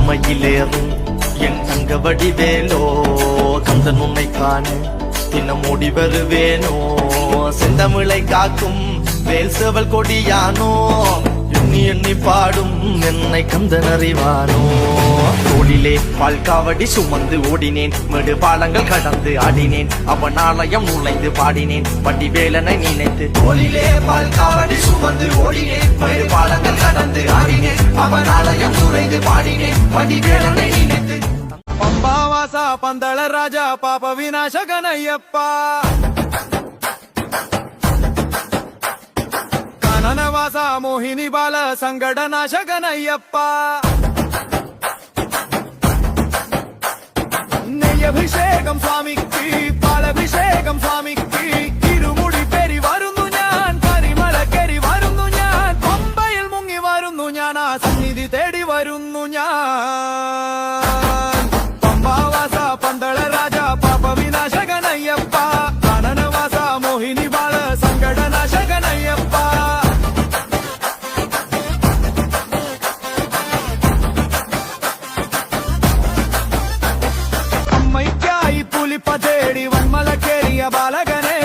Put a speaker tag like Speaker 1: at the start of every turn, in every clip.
Speaker 1: மயிலேறும் என் தங்க வடிவேலோ கந்தன் உன்னை காண தினம் ஓடி வருவேனோ செந்தமிழை காக்கும் வேல் சேவல் கொடியானோ எண்ணி எண்ணி பாடும் என்னை கந்தன் அறிவானோ தோளிலே பால்காவடி சுமந்து ஓடினேன் மேடு பாலங்கள் கடந்து ஆடினேன் அவன் ஆலயம் நுழைந்து பாடினேன் வடிவேலனை நினைத்து தோளிலே பால்காவடி சுமந்து ஓடினேன் மேடு பாலங்கள் கடந்து ஆடினேன் அவன் ஆலயம் நுழைந்து பாடினேன் வடிவேலனை நினைத்து
Speaker 2: பம்பாவாசா பந்தள ராஜா பாப விநாசகனையப்பா கனனவாச மோகினி பால சங்கட நாசகனையப்பா നെയ്യഭിഷേകം സ്വാമിക്ക് പാലഭിഷേകം സ്വാമിക്ക് ഇരുമുടി പെരി വരുന്നു ഞാൻ കരിമലക്കരി വരുന്നു ഞാൻ പമ്പയിൽ മുങ്ങി വരുന്നു ഞാൻ ആ സന്നിധി തേടി വരുന്നു ഞാൻ പമ്പാവാസ പന്തള രാജ പാപ വിനാശകനയ്യപ്പ കാനനവാസ മോഹിനി ബാല സങ്കട നാശകനയ്യപ്പ പുലിപ്പതേടി വന്മല കേറിയ ബാലകനെ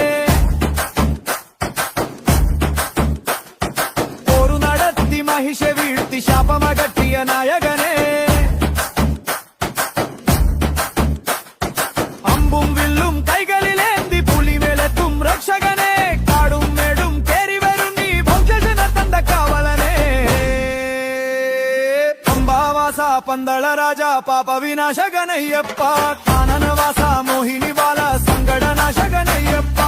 Speaker 2: പോരു നടത്തി മഹിഷ വീഴ്ത്തി ശാപമകറ്റിയ നായകനെ അമ്പും വില്ലും കൈകളിലേന്തി പുലിമേലെത്തും രക്ഷകനെ കാടും മേടും കേറി വരും നീ ഭൗജന തന്ത കാവലനെ ಪಂದಳ ರಾಜ ಪಾಪ ವಿನಾಶಗನಯ್ಯಪ್ಪ ಕಾನನ ವಾಸ ಮೋಹಿನಿ ಬಾಲ ಸಂಗಡ ನಾಶಗನಯ್ಯಪ್ಪ